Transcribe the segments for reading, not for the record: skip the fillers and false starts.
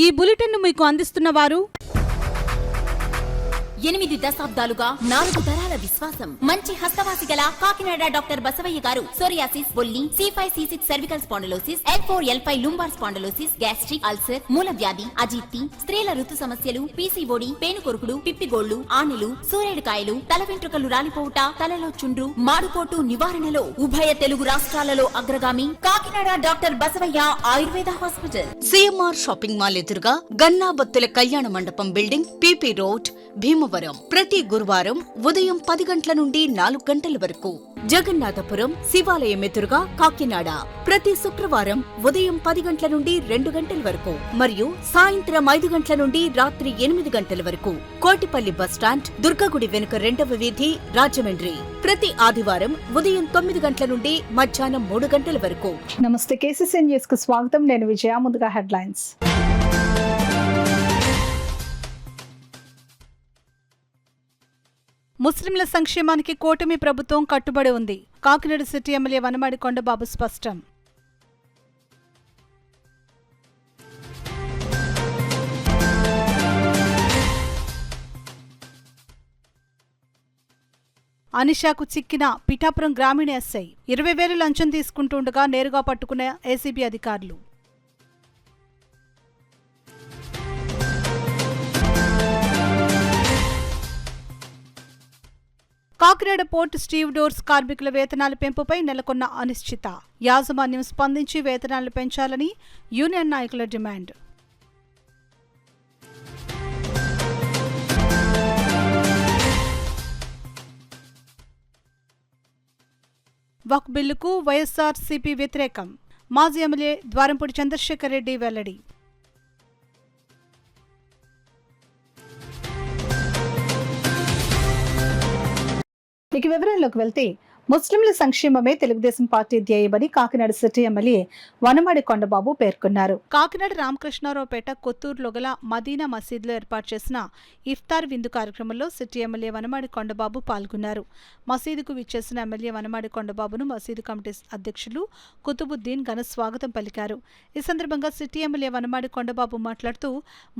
ఈ బులెటిన్ మీకు అందిస్తున్న వారు 8 దశాబ్దాలుగా 4 తరాల విశ్వాసం. మంచి హస్తవాసి గల కాకినాడ డాక్టర్ బసవయ్య గారు సోరియాసిస్, బొల్లి, C5, C6 cervical spondylosis, L4, L5 lumbar spondylosis, gastric ulcer, మూల వ్యాధి, అజీర్తి, స్త్రీల ఋతు సమస్యలు, PCOD, పేనుకొరుకుడు, పిప్పిగోళ్లు, ఆనెలు, సూరేడుకాయలు, తల వెంట్రుకలు రాలిపోవుట, తలలో చుండ్రు, మాడుకోటు నివారణలో ఉభయ తెలుగు రాష్ట్రాలలో అగ్రగామి Kakinada doctor Basavaiah Ayurveda hospital. CMR shopping mall ఎదురుగా గన్నాబత్తుల కళ్యాణ మండపం బిల్డింగ్, PP రోడ్, భీమవరం. ప్రతి గురువారం ఉదయం 10 గంటల నుండి 4 గంటల వరకు. జగన్నాథపురం శివాలయం ఎదురుగా కాకినాడ ప్రతి శుక్రవారం ఉదయం 10 గంటల నుండి 2 గంటల వరకు మరియు సాయంత్రం 5 గంటల నుండి రాత్రి 8 గంటల వరకు. కోటిపల్లి బస్టాండ్, దుర్గగుడి వెనుక 2వ వీధి, రాజమండ్రి. ప్రతి ఆదివారం ఉదయం 9 గంటల నుండి మధ్యాహ్నం 3 గంటల వరకు. నమస్తే, KCCN న్యూస్ కు స్వాగతం. నేను విజయ. ముందుగా హెడ్లైన్స్. ముస్లింల సంక్షేమానికి కూటమి ప్రభుత్వం కట్టుబడి ఉంది. కాకినాడ సిటీ ఎమ్మెల్యే వనమాడి కొండబాబు స్పష్టం. అనిషాకు చిక్కిన పిఠాపురం గ్రామీణ ఎస్ఐ 20,000 లంచం తీసుకుంటుండగా నేరుగా పట్టుకున్న ఏసీబీ అధికారులు. కాకినాడ పోర్ట్ స్టీవ్ డోర్స్ కార్మికుల వేతనాల పెంపుపై నెలకొన్న అనిశ్చిత. యాజమాన్యం స్పందించి వేతనాలు పెంచాలని యూనియన్ నాయకుల డిమాండ్. వక్ఫ్ బిల్లుకు వైఎస్ఆర్సీపీ వ్యతిరేకం. మాజీ ఎమ్మెల్యే ద్వారంపూడి చంద్రశేఖర్ రెడ్డి వెల్లడి. ఇక వివరాల్లోకి వెళ్తే, ముస్లింల సంక్షేమమే తెలుగుదేశం పార్టీ ధ్యేయమని కాకినాడ సిటీ ఎమ్మెల్యే వనమాడి కొండబాబు పేర్కొన్నారు. కాకినాడ రామకృష్ణారావుపేట కొత్తూరులో గల మదీనా మసీదులో ఏర్పాటు చేసిన ఇఫ్తార్ విందు కార్యక్రమంలో సిటీ ఎమ్మెల్యే వనమాడి కొండబాబు పాల్గొన్నారు. మసీదుకు విచ్చేసిన ఎమ్మెల్యే వనమాడి కొండబాబును మసీదు కమిటీ అధ్యక్షులు కుతుబుద్దీన్ ఘన స్వాగతం పలికారు. ఈ సందర్భంగా సిటీ ఎమ్మెల్యే వనమాడి కొండబాబు మాట్లాడుతూ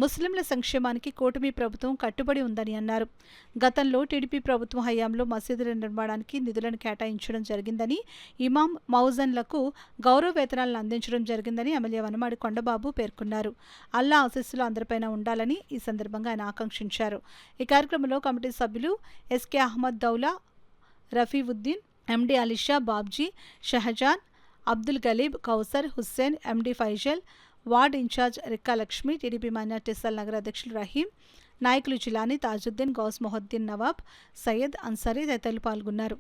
ముస్లింల సంక్షేమానికి కూటమి ప్రభుత్వం కట్టుబడి ఉందని అన్నారు. గతంలో టీడీపీ ప్రభుత్వం హయాంలో మసీదుల నిర్మాణానికి నిధులను కేటాయించడం జరిగిందని, ఇమాం, మౌజన్లకు గౌరవ వేతనాలను అందించడం జరిగిందని ఎమ్మెల్యే వనమాడి కొండబాబు పేర్కొన్నారు. అల్లా ఆశీస్సులు అందరిపైన ఉండాలని ఈ సందర్భంగా ఆయన ఆకాంక్షించారు. ఈ కార్యక్రమంలో కమిటీ సభ్యులు SK Ahmed Daula, Rafiuddin, MD Alisha, Babji, Shahjahan, Abdul Galib, Kausar, Hussain, MD Faizal, ward incharge Rikka Lakshmi, TDP minority cell నగర అధ్యక్షులు రహీం, నాయకులు జిలానీ, తాజుద్దీన్, గౌస్ మొహద్దీన్, నవాబ్, సయ్యద్, అన్సారీ తదితరులు పాల్గొన్నారు.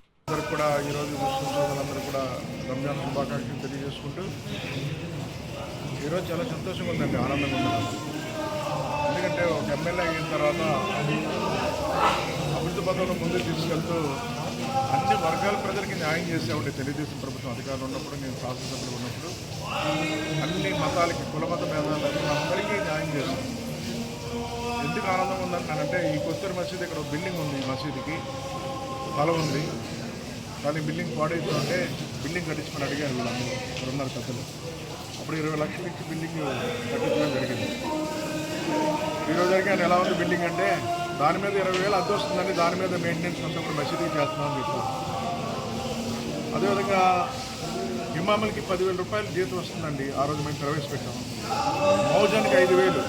కూడా ఈరోజు ముస్లిం సోదరులందరూ కూడా రంజాన్ శుభాకాంక్షలు తెలియజేసుకుంటూ ఈరోజు చాలా సంతోషంగా ఉందండి, ఆనందంగా ఉంది. ఎందుకంటే ఒక ఎమ్మెల్యే అయిన తర్వాత అభివృద్ధి పథకంలో ముందుకు తీసుకెళ్తూ అన్ని వర్గాల ప్రజలకి న్యాయం చేసేవాడి తెలుగుదేశం ప్రభుత్వం అధికారులు ఉన్నప్పుడు, నేను శాసనసభ్యులు ఉన్నప్పుడు అన్ని మతాలకి, కులమత భేదాలకి అందరికీ న్యాయం చేశాను. ఎందుకు ఆనందంగా ఉందని అంటే, ఈ కొత్తూరు మసీదు ఇక్కడ ఒక బిల్డింగ్ ఉంది, ఈ మసీదుకి స్థలం ఉంది, కానీ బిల్డింగ్ పాడైతుంటే బిల్డింగ్ కట్టించుకొని అడిగారు వీళ్ళందరూ, ఇక్కడున్నారు పెద్దలు. అప్పుడు 20 లక్షలు ఇచ్చి బిల్డింగ్ కట్టించడం జరిగింది. ఈరోజు వరకు ఆయన ఎలా ఉంది బిల్డింగ్ అంటే, దాని మీద 20,000 అద్దె వస్తుందండి, దాని మీద మెయింటెనెన్స్ అంతా కూడా మసీదుకి చేస్తున్నామని చెప్పారు. అదేవిధంగా ఇమాములకి 10,000 రూపాయలు జీతం వస్తుందండి, ఆ రోజు మేము ప్రవేశపెట్టాము. మౌజానికి 5,000.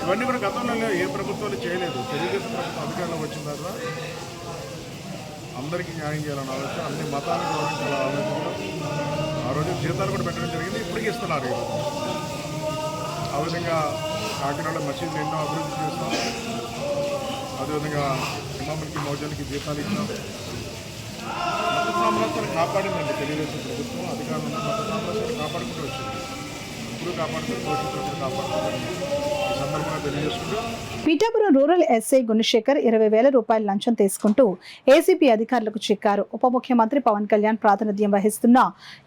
ఇవన్నీ కూడా గతంలో ఏ ప్రభుత్వాలు చేయలేదు. తెలుగుదేశం ప్రభుత్వం అధికారంలో వచ్చిన తర్వాత అందరికీ న్యాయం చేయాలని ఆలోచన, అన్ని మతాలకు గౌరవించాలని ఆలోచనలో ఆ రోజు జీతాలు కూడా పెట్టడం జరిగింది, ఇప్పటికీ ఇస్తున్నారు. ఈరోజు ఆ విధంగా కాకినాడ మసీదులు ఎన్నో అభివృద్ధి చేస్తాం. అదేవిధంగా ఇమాములకి, మౌజానికి జీతాలు ఇచ్చాం. మత సామ్రాజ్యాన్ని కాపాడిందండి తెలుగుదేశం ప్రభుత్వం. అధికారంలో ఉన్న మత సామ్రాజ్యాన్ని కాపాడుకుంటూ వచ్చింది, ఇప్పుడు కాపాడుతూ భవిష్యత్తులో కాపాడుతుందని ఈ సందర్భంగా తెలియజేసుకుంటూ పిఠాపురం రూరల్ ఎస్ఐ గుణశేఖర్ 20,000 రూపాయల లంచం తీసుకుంటూ ఏసీబీ అధికారులకు చిక్కారు. ఉప ముఖ్యమంత్రి పవన్ కళ్యాణ్ ప్రాతినిధ్యం వహిస్తున్న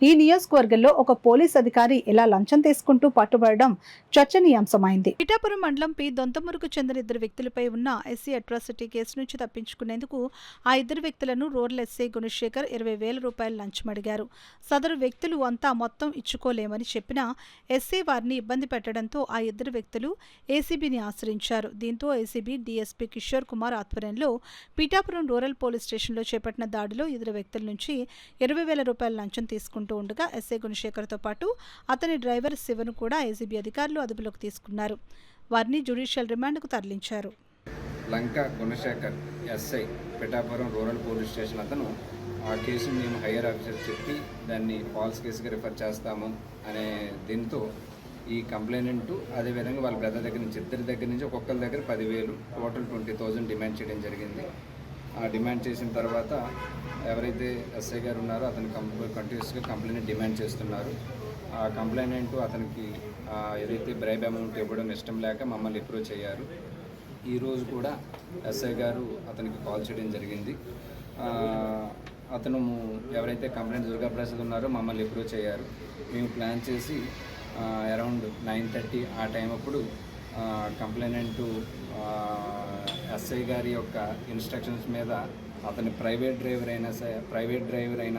ఈ నియోజకవర్గంలో ఒక పోలీస్ అధికారి ఇలా లంచం తీసుకుంటూ పట్టుబడడం చర్చనీయాంశమైంది. పిఠాపురం మండలం పి దొంతమురుకు చెందిన 2 వ్యక్తులపై ఉన్న ఎస్సీ అట్రాసిటీ కేసు నుంచి తప్పించుకునేందుకు ఆ 2 వ్యక్తులను రూరల్ ఎస్ఐ గుణశేఖర్ 20,000 రూపాయల లంచం అడిగారు. సదరు వ్యక్తులు అంతా మొత్తం ఇచ్చుకోలేమని చెప్పినా ఎస్ఐ వారిని ఇబ్బంది పెట్టడంతో ఆ 2 వ్యక్తులు ఏసీబీని ఆశ్రయించారు. దీంతో ఏసీబీ డీఎస్పీ కిషోర్ కుమార్ ఆధ్వర్యంలో పిఠాపురం రూరల్ పోలీస్ స్టేషన్లో చేపట్టిన దాడిలో 2 వ్యక్తుల నుంచి 20,000 రూపాయల లంచం తీసుకుంటూ ఉండగా ఎస్ఐ గుణశేఖర్తో పాటు అతని డ్రైవర్ శివను కూడా ఏసీబీ అధికారులు అదుపులోకి తీసుకున్నారు. వారిని జ్యుడిషియల్ రిమాండ్కు తరలించారు. Lanka Gunasekhar SI Pithapuram rural police station అతను ఆ కేసును మేము హయ్యర్ ఆఫీసర్ చెప్పి దాన్ని ఫాల్స్ కేసుగా రిఫర్ చేస్తాము అనే దీంతో ఈ కంప్లైనెంట్ అదేవిధంగా వాళ్ళ బ్రదర్ దగ్గర నుంచి 2 దగ్గర నుంచి ఒక్కొక్కరి దగ్గర 10,000 టోటల్ 20,000 డిమాండ్ చేయడం జరిగింది. ఆ డిమాండ్ చేసిన తర్వాత ఎవరైతే ఎస్ఐ గారు ఉన్నారో అతను కంటిన్యూస్గా కంప్లైంట్ డిమాండ్ చేస్తున్నారు. ఆ కంప్లైనెంట్ అతనికి ఏదైతే బ్రైబ్ అమౌంట్ ఇవ్వడం ఇష్టం లేక మమ్మల్ని అప్రోచ్ అయ్యారు. ఈరోజు కూడా ఎస్ఐ గారు అతనికి కాల్ చేయడం జరిగింది. అతను ఎవరైతే కంప్లైంట్ దుర్గాప్రసాద్ ఉన్నారో మమ్మల్ని అప్రోచ్ అయ్యారు. మేము ప్లాన్ చేసి అరౌండ్ 9:30 ఆ టైం అప్పుడు కంప్లైనెంట్ ఎస్ఐ గారి యొక్క ఇన్స్ట్రక్షన్స్ మీద అతని ప్రైవేట్ డ్రైవర్ అయిన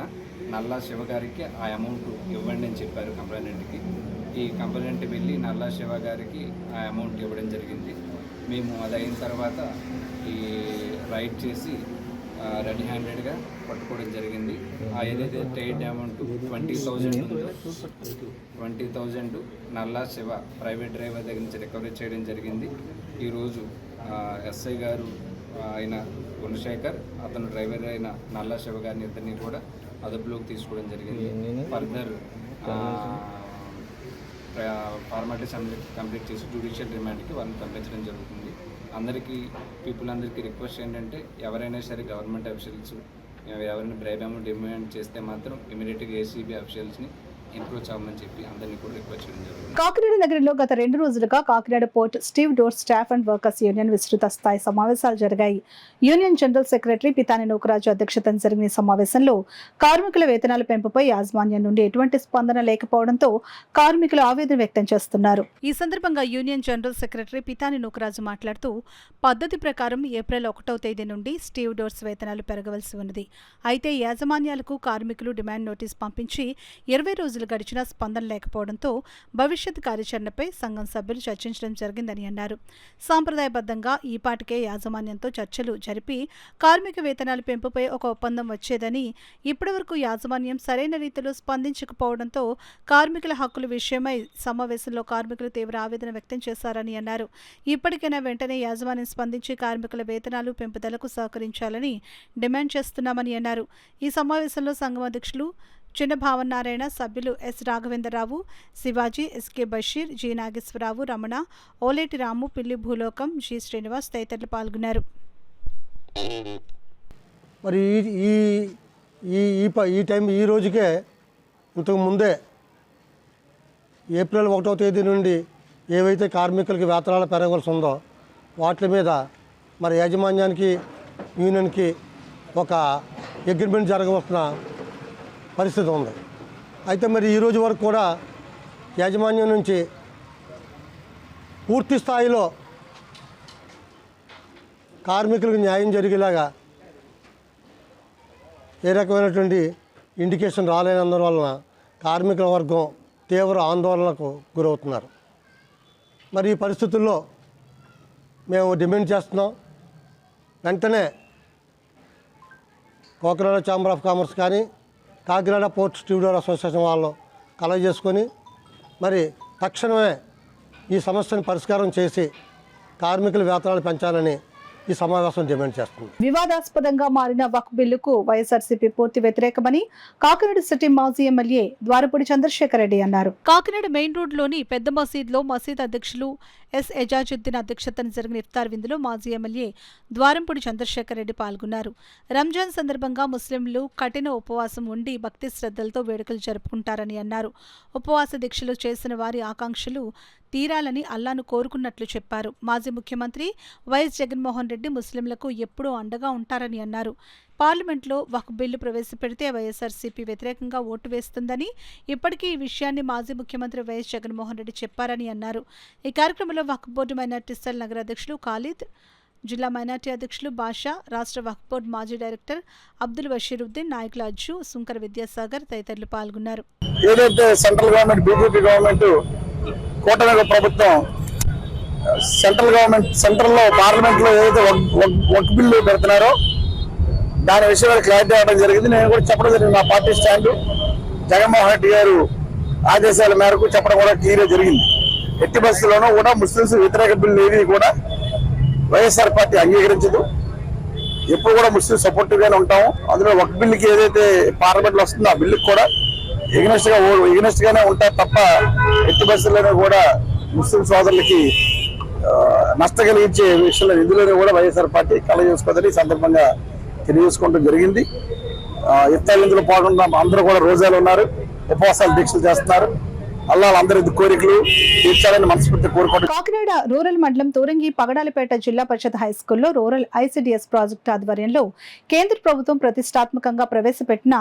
నల్లా శివ గారికి ఆ అమౌంట్ ఇవ్వండి అని చెప్పారు కంప్లైనెంట్కి. ఈ కంప్లైనెంట్ వెళ్ళి నల్లా శివ గారికి ఆ అమౌంట్ ఇవ్వడం జరిగింది. మేము అది అయిన తర్వాత ఈ రైడ్ చేసి రెడీ హ్యాండెడ్గా పట్టుకోవడం జరిగింది. ఆ ఏదైతే ట్రేడ్ అమౌంట్ 20,000 నల్లా శివ ప్రైవేట్ డ్రైవర్ దగ్గర నుంచి రికవరీ చేయడం జరిగింది. ఈరోజు ఎస్ఐ గారు అయిన గుణశేఖర్ అతను డ్రైవర్ అయిన నల్లా శివ గారిని ఇద్దరిని కూడా అదుపులోకి తీసుకోవడం జరిగింది. ఫర్దర్ ఫార్మాలిటీస్ కంప్లీట్ చేసి జ్యుడిషియల్ రిమాండ్కి వాళ్ళని పంపించడం జరుగుతుంది. పీపుల్ అందరికీ రిక్వెస్ట్ ఏంటంటే ఎవరైనా సరే గవర్నమెంట్ అఫీషియల్స్ ఎవరైనా బ్రైబ్ అమౌంట్ డిమాండ్ చేస్తే మాత్రం ఇమీడియట్గా ఏసీబీ అఫీషియల్స్ని ఇంప్రూవ్ అవ్వమని చెప్పి అందరినీ కూడా రిక్వెస్ట్ చేయడం జరుగుతుంది. కాకినాడ నగరంలో గత 2 రోజులుగా Kakinada port stevedores staff and workers union విస్తృత స్థాయి సమావేశాలు జరిగాయి. Union general secretary Pithani Nookaraju అధ్యక్షతన జరిగిన సమావేశంలో కార్మికుల వేతనాల పెంపుపై యాజమాన్యం నుండి ఎటువంటి స్పందన లేకపోవడంతో కార్మికులు ఆవేదన వ్యక్తం చేస్తున్నారు. ఈ సందర్భంగా union general secretary Pithani Nookaraju మాట్లాడుతూ పద్ధతి ప్రకారం ఏప్రిల్ 1వ తేదీ నుండి స్టీవ్ డోర్స్ వేతనాలు పెరగవలసి ఉన్నది. అయితే యాజమాన్యాలకు కార్మికులు డిమాండ్ నోటీస్ పంపించి 20 రోజులు గడిచినా స్పందన లేకపోవడంతో భవిష్యత్ కార్యాచరణపై సంఘం సభ్యులు చర్చించడం జరిగిందని అన్నారు. సాంప్రదాయబద్ధంగా ఈపాటికే యాజమాన్యంతో చర్చలు జరిపి కార్మిక వేతనాల పెంపుపై ఒక ఒప్పందం వచ్చేదని, ఇప్పటివరకు యాజమాన్యం సరైన రీతిలో స్పందించకపోవడంతో కార్మికుల హక్కుల విషయమై సమావేశంలో కార్మికులు తీవ్ర ఆవేదన వ్యక్తం చేశారని అన్నారు. ఇప్పటికైనా వెంటనే యాజమాన్యం స్పందించి కార్మికుల వేతనాలు పెంపుదలకు సహకరించాలని డిమాండ్ చేస్తున్నామని అన్నారు. ఈ సమావేశంలో సంఘం అధ్యక్షులు చిన్న భావనారాయణ, సభ్యులు S Raghavendrarao, Shivaji, SK Basheer, G Nageswararao, Ramana, Oleti Ramu, Pilli Bhulokam, G Srinivas తదితరులు పాల్గొన్నారు. మరి ఈ టైం ఈ రోజుకే ఇంతకు ముందే ఏప్రిల్ 1వ తేదీ నుండి ఏవైతే కార్మికులకి వేతనాలు పెరగవలసి ఉందో వాటి మీద మరి యాజమాన్యానికి యూనియన్కి ఒక అగ్రిమెంట్ జరగవలసిన పరిస్థితి ఉంది. అయితే మరి ఈరోజు వరకు కూడా యాజమాన్యం నుంచి పూర్తి స్థాయిలో కార్మికులకు న్యాయం జరిగేలాగా ఏ రకమైనటువంటి ఇండికేషన్ రాలేనందువలన కార్మికుల వర్గం తీవ్ర ఆందోళనకు గురవుతున్నారు. మరి ఈ పరిస్థితుల్లో మేము డిమాండ్ చేస్తున్నాం, వెంటనే కాకినాడ ఛాంబర్ ఆఫ్ కామర్స్ కానీ కాకినాడ పోర్ట్ స్టీవ్డోర్ అసోసియేషన్ వాళ్ళు కలెక్ట్ చేసుకొని మరి తక్షణమే ఈ సమస్యను పరిష్కారం చేసి కార్మికుల వేతనాలు పెంచాలని ఈ సమావేశం డిమాండ్ చేస్తుంది. వివాదాస్పదంగా మారిన వక్ఫ్ బిల్లుకు వైఎస్ఆర్సీపీ పూర్తి వ్యతిరేకమని కాకినాడ సిటీ మాజీ ఎమ్మెల్యే ద్వారపూడి చంద్రశేఖర్ రెడ్డి అన్నారు. కాకినాడ మెయిన్ రోడ్లోని పెద్ద మసీద్లో మసీద్ అధ్యక్షులు ఎస్ ఎజాజుద్దీన్ అధ్యక్షతన జరిగిన ఇఫ్తార్ విందులో మాజీ ఎమ్మెల్యే ద్వారంపూడి చంద్రశేఖర్ రెడ్డి పాల్గొన్నారు. రంజాన్ సందర్భంగా ముస్లింలు కఠిన ఉపవాసం ఉండి భక్తి శ్రద్ధలతో వేడుకలు జరుపుకుంటారని అన్నారు. ఉపవాస దీక్షలు చేసిన వారి ఆకాంక్షలు తీరాలని అల్లాను కోరుకున్నట్లు చెప్పారు. మాజీ ముఖ్యమంత్రి వైఎస్ జగన్మోహన్ రెడ్డి ముస్లింలకు ఎప్పుడూ అండగా ఉంటారని అన్నారు. పార్లమెంట్లో వక్ఫ్ బిల్లు ప్రవేశపెడితే వైఎస్ఆర్సీపీ వ్యతిరేకంగా ఓటు వేస్తుందని, ఇప్పటికీ ఈ విషయాన్ని మాజీ ముఖ్యమంత్రి వైఎస్ జగన్మోహన్ రెడ్డి చెప్పారని అన్నారు. ఈ కార్యక్రమంలో వక్ఫ్ బోర్డు మైనార్టీ సెల్ నగర అధ్యక్షులు ఖాలిద్, జిల్లా మైనార్టీ అధ్యక్షులు బాషా, రాష్ట్ర వక్ఫ్ బోర్డు మాజీ డైరెక్టర్ అబ్దుల్ బషీరుద్దీన్, నాయకులు అజ్జు, సుంకర విద్యాసాగర్ తదితరులు పాల్గొన్నారు. ఏదైతే సెంట్రల్ గవర్నమెంట్ బీజేపీ గవర్నమెంట్ కూటమి ప్రభుత్వం సెంట్రల్లో పార్లమెంట్లో ఏదైతే వక్ఫ్ బిల్లు పెడుతున్నారో దాని విషయంలో క్లారిటీ అవ్వడం జరిగింది. నేను కూడా చెప్పడం జరిగింది. నా పార్టీ స్టాండ్ జగన్మోహన్ రెడ్డి గారు ఆదేశాల మేరకు చెప్పడం కూడా క్లియర్గా జరిగింది. ఎట్టి బస్సులోనూ కూడా ముస్లింస్ వ్యతిరేక బిల్లు ఏది కూడా వైఎస్ఆర్ పార్టీ అంగీకరించదు. ఎప్పుడు కూడా ముస్లిం సపోర్టివ్ గానే ఉంటాము. అందులో వక్ఫ్ బిల్లుకి ఏదైతే పార్లమెంట్లో వస్తుందో ఆ బిల్లుకి కూడా ఎగ్నెస్ట్ గానే ఉంటారు తప్ప ఎట్టి బస్సుల్లోనే కూడా ముస్లిం సోదరులకి నష్టం కలిగించే విషయంలో ఇందులోనే కూడా వైఎస్ఆర్ పార్టీ కళ చేసుకోదని సందర్భంగా తెలియజేసుకోవడం జరిగింది. ఇఫ్తార్ విందులో పాల్గొన్న అందరూ కూడా రోజాలు ఉన్నారు, ఉపవాసాలు దీక్షలు చేస్తున్నారు. అల్లా అందరి కోరికలు తీర్చాలని మనస్ఫూర్తి కోరుకుంటున్నారు. కాకినాడ రూరల్ మండలం తూరంగి పగడాలపేట జిల్లా పరిషత్ హైస్కూల్లో రూరల్ ఐసిడిఎస్ ప్రాజెక్టు ఆధ్వర్యంలో కేంద్ర ప్రభుత్వం ప్రతిష్టాత్మకంగా ప్రవేశపెట్టిన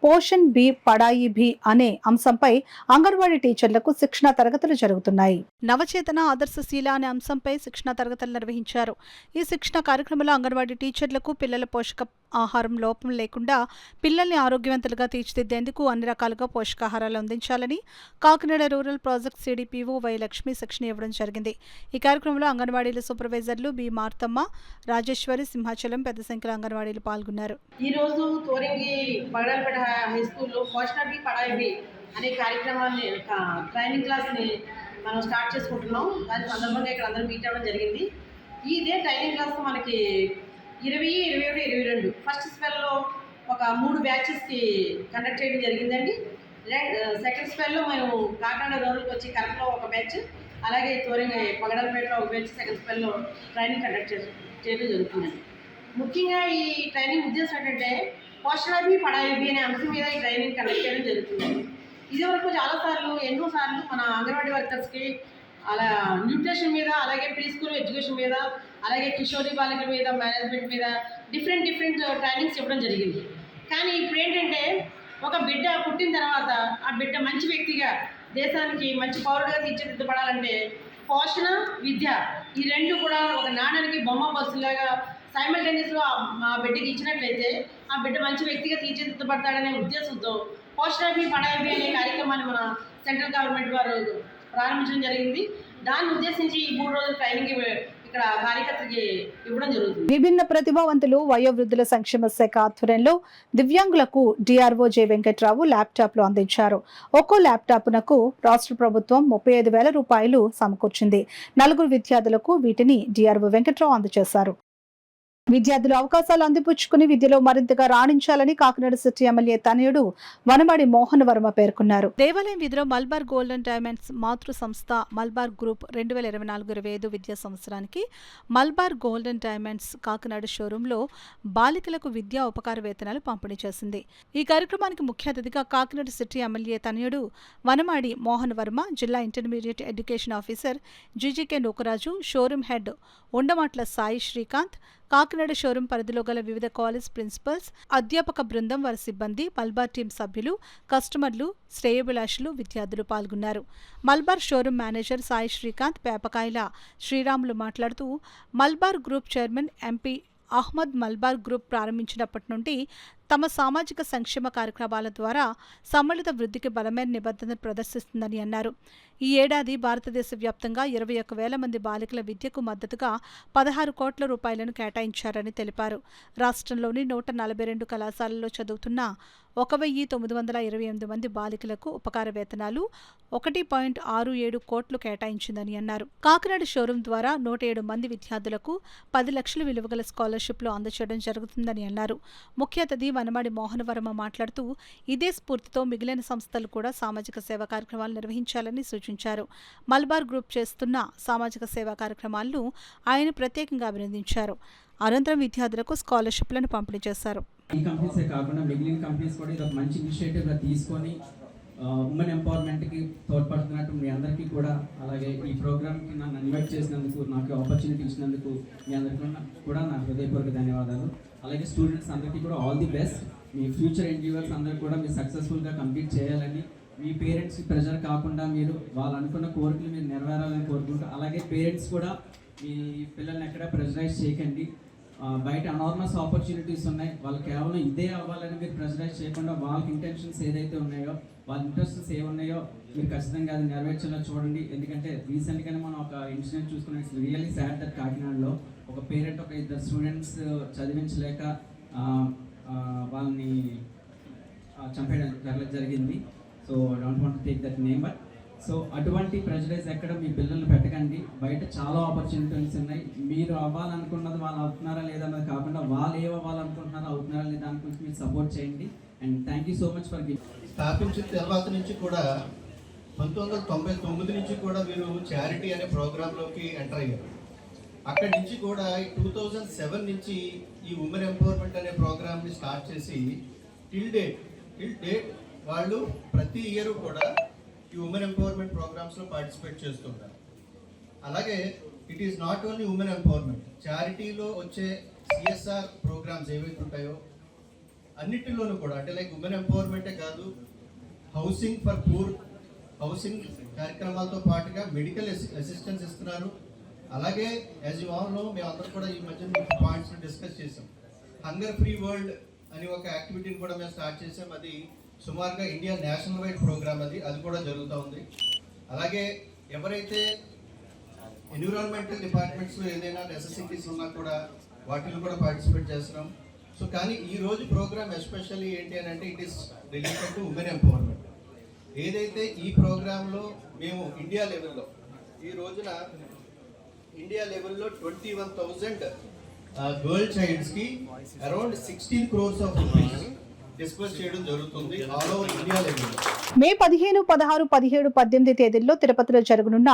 పోషణ్ బి పడాయి భి అనే అంశంపై అంగన్వాడీ టీచర్లకు శిక్షణ తరగతులు జరుగుతున్నాయి. నవచేతన ఆదర్శశీల అనే అంశంపై శిక్షణ తరగతులు నిర్వహించారు. ఈ శిక్షణ కార్యక్రమంలో అంగన్వాడీ టీచర్లకు పిల్లల పోషక ఆహారం లోపం లేకుండా పిల్లల్ని ఆరోగ్యవంతులుగా తీర్చిదిద్దేందుకు అన్ని రకాలుగా పోషకాహారాలు అందించాలని Kakinada rural project CDPO Y Lakshmi శిక్షణ ఇవ్వడం జరిగింది. ఈ కార్యక్రమంలో అంగన్వాడీల సూపర్వైజర్లు బి మార్తమ్మ, రాజేశ్వరి, సింహాచలం పెద్ద సంఖ్యలో అంగన్వాడీలు పాల్గొన్నారు. ఈ రోజు తోరంగి పగడాలపేట హై స్కూల్లో పోషణ బి పడాయి బి అనే కార్యక్రమాన్ని ట్రైనింగ్ క్లాస్ని మనం స్టార్ట్ చేసుకుంటున్నాం. దాని సందర్భంగా ఇక్కడ అందరూ మీట్ అవ్వడం జరిగింది. ఇదే ట్రైనింగ్ క్లాస్ మనకి 20, 21, 22 ఫస్ట్ స్పెల్లో ఒక 3 బ్యాచెస్కి కండక్ట్ చేయడం జరిగిందండి. సెకండ్ స్పెల్లో మేము కాకినాడ రూరల్కి వచ్చి కరెక్ట్లో ఒక బ్యాచ్, అలాగే తోరంగి పగడాలపేటలో ఒక బ్యాచ్ సెకండ్ స్పెల్లో ట్రైనింగ్ కండక్ట్ చేయడం జరుగుతుందండి. ముఖ్యంగా ఈ ట్రైనింగ్ ఉద్దేశం ఏంటంటే పోషణ బి పడాయి బి అనే అంశం మీద ఈ ట్రైనింగ్ కండక్ట్ చేయడం జరుగుతుందండి. ఇదివరకు ఎన్నోసార్లు మన అంగన్వాడీ వర్కర్స్కి అలా న్యూట్రిషన్ మీద, అలాగే ప్రీ స్కూల్ ఎడ్యుకేషన్ మీద, అలాగే కిషోరీ బాలికల మీద, మేనేజ్మెంట్ మీద డిఫరెంట్ ట్రైనింగ్స్ ఇవ్వడం జరిగింది. కానీ ఇప్పుడు ఏంటంటే ఒక బిడ్డ పుట్టిన తర్వాత ఆ బిడ్డ మంచి వ్యక్తిగా దేశానికి మంచి పౌరుడుగా తీర్చిదిద్దబడాలంటే పోషణ, విద్య ఈ రెండు కూడా ఒక నాణానికి బొమ్మ బస్సులాగా సైమల్టేనియస్లో ఆ బిడ్డకి ఇచ్చినట్లయితే ఆ బిడ్డ మంచి వ్యక్తిగా తీర్చిదిద్దబడతాడనే ఉద్దేశంతో పోషణ బి పడాయి బి అనే కార్యక్రమాన్ని మన సెంట్రల్ గవర్నమెంట్ వారు ప్రారంభించడం జరిగింది. దాన్ని ఉద్దేశించి ఈ 3 రోజుల ట్రైనింగ్ ఇక్కడ కార్యకర్తకి ఇవ్వడం జరుగుతుంది. విభిన్న ప్రతిభావంతులు వయోవృద్ధుల సంక్షేమ శాఖ ఆధ్వర్యంలో దివ్యాంగులకు డిఆర్ఓ జె వెంకట్రావు ల్యాప్టాప్లు అందించారు. ఒక్కో ల్యాప్టాప్నకు రాష్ట్ర ప్రభుత్వం 35,000 రూపాయలు సమకూర్చింది. 4 విద్యార్థులకు వీటిని డిఆర్ఓ వెంకట్రావు అందజేశారు. విద్యార్థులు అవకాశాలు అందిపుచ్చుకుని విద్యలో మరింతగా రాణించాలని కాకినాడ సిటీ ఎమ్మెల్యే తనయుడు వనమాడి మోహన్ వర్మ పేర్కొన్నారు. దేవాలయం వీధిలో మల్బార్ గోల్డెన్ డైమండ్స్ మాతృ సంస్థ మల్బార్ గ్రూప్ 2024-25 విద్యా సంవత్సరానికి మల్బార్ గోల్డెన్ డైమండ్స్ కాకినాడ షోరూంలో బాలికలకు విద్యా ఉపకార వేతనాలు పంపిణీ చేసింది. ఈ కార్యక్రమానికి ముఖ్య అతిథిగా కాకినాడ సిటీ ఎమ్మెల్యే తనయుడు వనమాడి మోహన్ వర్మ, జిల్లా intermediate education officer GGK Nookaraju, showroom head Undamatla Sai Srikanth, Kakinada showroom పరిధిలో గల వివిధ కాలేజ్ ప్రిన్సిపల్స్, అధ్యాపక బృందం, వారి సిబ్బంది, మల్బార్ టీం సభ్యులు, కస్టమర్లు, శ్రేయోభిలాషులు, విద్యార్థులు పాల్గొన్నారు. మల్బార్ షోరూం మేనేజర్ సాయి శ్రీకాంత్, పేపకాయల శ్రీరాములు మాట్లాడుతూ Malabar group chairman MP Ahmed Malabar group ప్రారంభించినప్పటి నుండి తమ సామాజిక సంక్షేమ కార్యక్రమాల ద్వారా సమ్మిళిత వృద్ధికి బలమైన నిబద్ధతను ప్రదర్శిస్తుందని అన్నారు. ఈ ఏడాది భారతదేశ వ్యాప్తంగా 21,000 మంది బాలికల విద్యకు మద్దతుగా 16 కోట్ల రూపాయలను కేటాయించారని తెలిపారు. రాష్ట్రంలోని 142 కళాశాలల్లో చదువుతున్న 1,928 మంది బాలికలకు ఉపకార వేతనాలు 1.67 కోట్లు కేటాయించిందని అన్నారు. కాకినాడ షోరూం ద్వారా 107 మంది విద్యార్థులకు 10 లక్షల విలువగల స్కాలర్షిప్ స్కాలర్షిప్లు అందజేయడం జరుగుతుందని అన్నారు. ముఖ్య అతిథి వనమాడి మోహన వర్మ మాట్లాడుతూ ఇదే స్ఫూర్తితో మిగిలిన సంస్థలు కూడా సామాజిక సేవా కార్యక్రమాలు నిర్వహించాలని సూచించారు. మల్బార్ గ్రూప్ చేస్తున్న సామాజిక సేవా కార్యక్రమాలను ఆయన ప్రత్యేకంగా అభినందించారు. అనంతరం విద్యార్థులకు స్కాలర్షిప్లను పంపిణీ చేశారు. ఈ కంపెనీసే కాకుండా మిగిలిన కంపెనీస్ కూడా ఇది ఒక మంచి ఇనిషియేటివ్గా తీసుకొని ఉమెన్ ఎంపవర్మెంట్కి తోడ్పడుతున్నట్టు మీ అందరికీ కూడా, అలాగే ఈ ప్రోగ్రామ్కి నన్ను ఇన్వైట్ చేసినందుకు, నాకు ఆపర్చునిటీ ఇచ్చినందుకు మీ అందరికీ కూడా నా హృదయపూర్వక ధన్యవాదాలు. అలాగే స్టూడెంట్స్ అందరికీ కూడా ఆల్ ది బెస్ట్. మీ ఫ్యూచర్ ఎండ్యూవర్స్ అందరూ కూడా మీరు సక్సెస్ఫుల్గా కంప్లీట్ చేయాలని, మీ పేరెంట్స్ ప్రెషర్ కాకుండా మీరు వాళ్ళు అనుకున్న కోరికలు మీరు నెరవేరాలని కోరుకుంటూ, అలాగే పేరెంట్స్ కూడా మీ పిల్లల్ని ఎక్కడ ప్రెషరైజ్ చేయకండి. బయట అనార్మస్ ఆపర్చునిటీస్ ఉన్నాయి, వాళ్ళు కేవలం ఇదే అవ్వాలని మీరు ప్రెషరైజ్ చేయకుండా వాళ్ళకి ఇంటెన్షన్స్ ఏదైతే ఉన్నాయో, వాళ్ళ ఇంట్రెస్ట్స్ ఏమున్నాయో మీరు ఖచ్చితంగా అది నెరవేర్చేలా చూడండి. ఎందుకంటే రీసెంట్గానే మనం ఒక ఇన్సిడెంట్ చూసుకున్నాం. ఇట్స్ రియల్లీ సాడ్ దట్ కాకినాడలో ఒక పేరెంట్ ఒక ఇద్దరు స్టూడెంట్స్ చదివించలేక వాళ్ళని చంపేయడం జరిగింది. So I don't want to take that name, but so అటువంటి ప్రెజరైజ్ ఎక్కడ మీ పిల్లల్ని పెట్టకండి. బయట చాలా ఆపర్చునిటీస్ ఉన్నాయి. మీరు అవ్వాలనుకున్నది వాళ్ళు అవుతున్నారా లేదా అన్నది కాకుండా వాళ్ళు ఏం అవ్వాలనుకుంటున్నారో అవుతున్నారా లేదా దాని గురించి మీరు సపోర్ట్ చేయండి. And thank you so much for giving. స్థాపించిన తర్వాత నుంచి కూడా 1999 నుంచి కూడా వీరు చారిటీ అనే ప్రోగ్రాంలోకి ఎంటర్ అయ్యారు. అక్కడి నుంచి కూడా 2007 నుంచి ఈ ఉమెన్ ఎంపవర్మెంట్ అనే ప్రోగ్రామ్ని స్టార్ట్ చేసి టిల్ డేట్ వాళ్ళు ప్రతి ఇయర్ కూడా ఈ ఉమెన్ ఎంపవర్మెంట్ ప్రోగ్రామ్స్లో పార్టిసిపేట్ చేస్తుంటారు. అలాగే it is not only women empowerment, చారిటీలో వచ్చే సిఎస్ఆర్ ప్రోగ్రామ్స్ ఏవైతే ఉంటాయో అన్నిటిలోనూ కూడా, అంటే లైక్ ఉమెన్ ఎంపవర్మెంటే కాదు, హౌసింగ్ ఫర్ పూర్, హౌసింగ్ కార్యక్రమాలతో పాటుగా మెడికల్ అసిస్టెన్స్ ఇస్తున్నారు. అలాగే యాజ్ యూ ఆల్ నో, మేము అందరూ కూడా ఈ మధ్య పాయింట్స్ని డిస్కస్ చేసాం. హంగర్ ఫ్రీ వరల్డ్ అని ఒక యాక్టివిటీని కూడా మేము స్టార్ట్ చేసాం. అది సుమారుగా ఇండియా నేషనల్ వైడ్ ప్రోగ్రామ్, అది కూడా జరుగుతూ ఉంది. అలాగే ఎవరైతే ఎన్విరాన్మెంటల్ డిపార్ట్మెంట్స్లో ఏదైనా నెసెసిటీస్ ఉన్నా కూడా వాటిలో కూడా పార్టిసిపేట్ చేస్తున్నాం. సో కానీ ఈ రోజు ప్రోగ్రామ్ ఎస్పెషల్లీ ఏంటి అని అంటే it is related to women empowerment. ఏదైతే ఈ ప్రోగ్రాంలో మేము ఇండియా లెవెల్లో ఈ రోజున ఇండియా లెవెల్లో 21,000 గర్ల్ చైల్డ్స్కి around 16 crores of rupees disburse చేయడం జరుగుతుంది ఆల్ ఓవర్ ఇండియా లెవెల్లో. మే 15, 16, 17, 18 తేదీల్లో తిరుపతిలో జరగనున్న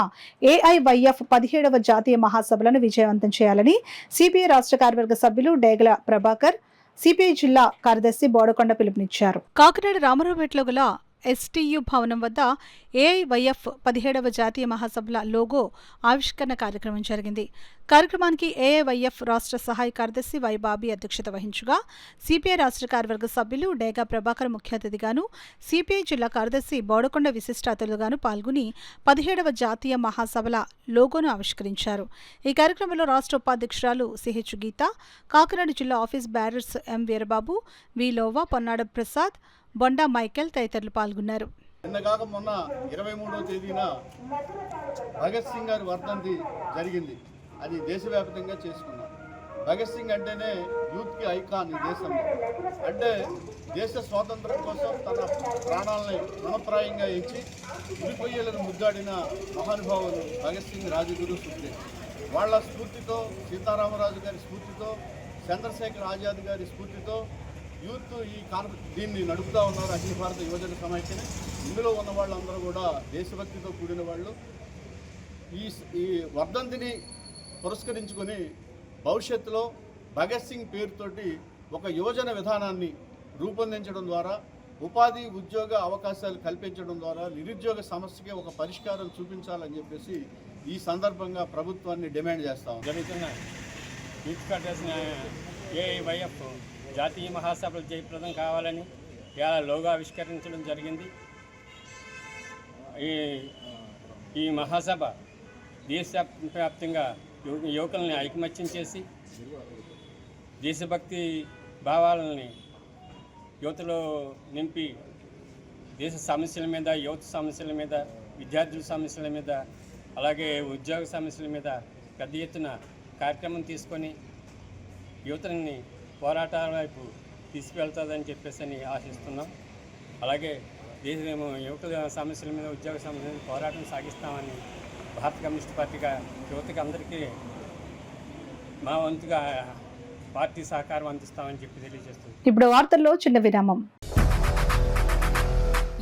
ఏఐవైఎఫ్ 17వ జాతీయ మహాసభలను విజయవంతం చేయాలని సిపిఐ రాష్ట్ర కార్యవర్గ సభ్యులు డేగల ప్రభాకర్, సిపిఐ జిల్లా కార్యదర్శి బోడకొండ పిలుపునిచ్చారు. కాకినాడ రామారావుపేటలో గల ఎస్టీయు భవనం వద్ద ఏఐవైఎఫ్ 17వ జాతీయ మహాసభల లోగో ఆవిష్కరణ కార్యక్రమం జరిగింది. కార్యక్రమానికి ఏఐవైఎఫ్ రాష్ట్ర సహాయ కార్యదర్శి వై బాబీ అధ్యక్షత వహించగా, సిపిఐ రాష్ట్ర కార్యవర్గ సభ్యులు డేగా ప్రభాకర్ ముఖ్య అతిథిగాను, సిపిఐ జిల్లా కార్యదర్శి బోడకొండ విశిష్ట అతిథులుగాను పాల్గొని 17వ జాతీయ మహాసభల లోగోను ఆవిష్కరించారు. ఈ కార్యక్రమంలో రాష్ట్ర ఉపాధ్యక్షురాలు సిహెచ్ గీత, కాకినాడ జిల్లా ఆఫీస్ బ్యారర్స్ ఎం వీరబాబు, వి లోవా, పొన్నాడ ప్రసాద్, బొండా మైకేల్ తదితరులు పాల్గొన్నారు. నిన్న కాక మొన్న 23వ తేదీన భగత్ సింగ్ గారి వర్ధంతి జరిగింది. అది దేశవ్యాప్తంగా చేసుకున్నాం. భగత్ సింగ్ అంటేనే యూత్కి ఐకాన్ ఈ దేశంలో. అంటే దేశ స్వాతంత్రం కోసం తన ప్రాణాలని రుణప్రాయంగా ఇచ్చి ఉరికొయ్యలను ముద్దాడిన మహానుభావులు భగత్ సింగ్, రాజగురు, సుఖ్దేవ్. వాళ్ళ స్ఫూర్తితో, సీతారామరాజు గారి స్ఫూర్తితో, చంద్రశేఖర్ ఆజాద్ గారి స్ఫూర్తితో యూత్ దీన్ని నడుపుతూ ఉన్నారు. అఖిల భారత యువజన సమాఖ్యని. ఇందులో ఉన్న వాళ్ళందరూ కూడా దేశభక్తితో కూడిన వాళ్ళు. ఈ వర్ధంతిని పురస్కరించుకొని భవిష్యత్తులో భగత్ సింగ్ పేరుతోటి ఒక యువజన విధానాన్ని రూపొందించడం ద్వారా, ఉపాధి ఉద్యోగ అవకాశాలు కల్పించడం ద్వారా నిరుద్యోగ సమస్యకి ఒక పరిష్కారం చూపించాలని చెప్పేసి ఈ సందర్భంగా ప్రభుత్వాన్ని డిమాండ్ చేస్తాం. జరుగుతున్న యూత్ ఫెడరేషన్ ఏఐవైఎఫ్ జాతీయ మహాసభలు జయప్రదం కావాలని ఇలా లోగో ఆవిష్కరించడం జరిగింది. ఈ మహాసభ దేశవ్యాప్తంగా యువకుల్ని ఐకమత్యం చేసి దేశభక్తి భావాలని యువతలో నింపి దేశ సమస్యల మీద, యువత సమస్యల మీద, విద్యార్థుల సమస్యల మీద, అలాగే ఉద్యోగ సమస్యల మీద పెద్ద ఎత్తున కార్యక్రమం తీసుకొని యువతని పోరాటాల వైపు తీసుకువెళ్తుందని చెప్పేసి ఆశిస్తున్నాం. అలాగే యువకుల సమస్యల మీద, ఉద్యోగ సమస్యల మీద పోరాటం సాగిస్తామని భారత కమ్యూనిస్ట్ పార్టీగా యువతకి అందరికీ మా వంతుగా పార్టీ సహకారం అందిస్తామని చెప్పి తెలియజేస్తుంది. ఇప్పుడు వార్తల్లో చిన్న విరామం.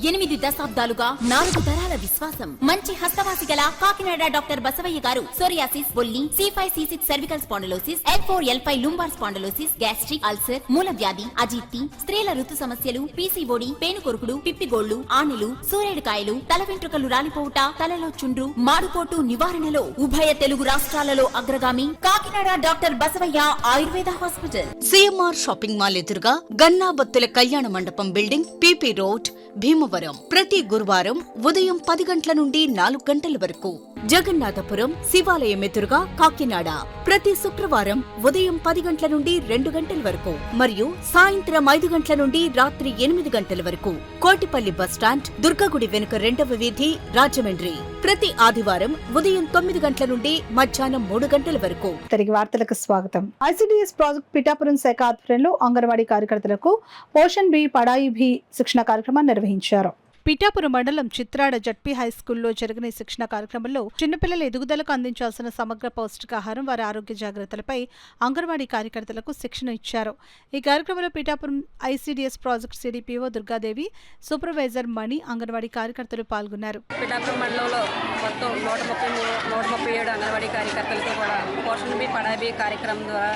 8 దశాబ్దాలుగా 4 తరాల విశ్వాసం. మంచి హస్తవాసి గల కాకినాడ డాక్టర్ బసవయ్య గారు సోరియాసిస్, బొల్లి, C5C6 cervical spondylosis, L4L5 lumbar spondylosis, gastric ulcer, మూల వ్యాధి, అజీర్తి, స్త్రీల ఋతు సమస్యలు, PCOD, పేనుకొరుకుడు, పిప్పిగోళ్లు, ఆనెలు, సూరేడుకాయలు, తల వెంట్రుకలు రాలిపోవుట, తలలో చుండ్రు, మాడుకోటు నివారణలో ఉభయ తెలుగు రాష్ట్రాలలో అగ్రగామి Kakinada doctor Basavaiah Ayurveda hospital. CMR shopping mall ఎదురుగా గన్నాబత్తుల కళ్యాణ మండపం బిల్డింగ్, PP రోడ్, భీమవరం. ప్రతి గురువారం ఉదయం 10 గంటల నుండి 4 గంటల వరకు. జగన్నాథపురం శివాలయం ఎదురుగా కాకినాడ ప్రతి శుక్రవారం ఉదయం 10 గంటల నుండి 2 గంటల వరకు మరియు సాయంత్రం 5 గంటల నుండి రాత్రి 8 గంటల వరకు. కోటిపల్లి బస్టాండ్, దుర్గగుడి వెనుక 2వ వీధి, రాజమండ్రి ప్రతి ఆదివారం ఉదయం 9 గంటల నుండి మధ్యాహ్నం 3 గంటల వరకు. తిరిగి వార్తలకు స్వాగతం. ICDS ప్రాజెక్ట్ పిఠాపురం శాఖ ఆధ్వర్యంలో అంగన్వాడీ కార్యకర్తలకు పోషణ్ బి పడాయి భీ శిక్షణ కార్యక్రమాన్ని నిర్వహించారు. పిఠాపురం మండలం చిత్రాడ జడ్పీ హైస్కూల్లో జరిగిన ఈ శిక్షణ కార్యక్రమంలో చిన్నపిల్లల ఎదుగుదలకు అందించాల్సిన సమగ్ర పౌష్టికాహారం, వారి ఆరోగ్య జాగ్రత్తలపై అంగన్వాడీ కార్యకర్తలకు శిక్షణ ఇచ్చారు. ఈ కార్యక్రమంలో Pithapuram ICDS project CDPO Durgadevi, supervisor Mani, Anganwadi కార్యకర్తలు పాల్గొన్నారు. పిఠాపురం మండలంలో మొత్తం 137 అంగన్వాడీ కార్యకర్తలతో కూడా పోషణ్ బి పడాయి బి కార్యక్రమం ద్వారా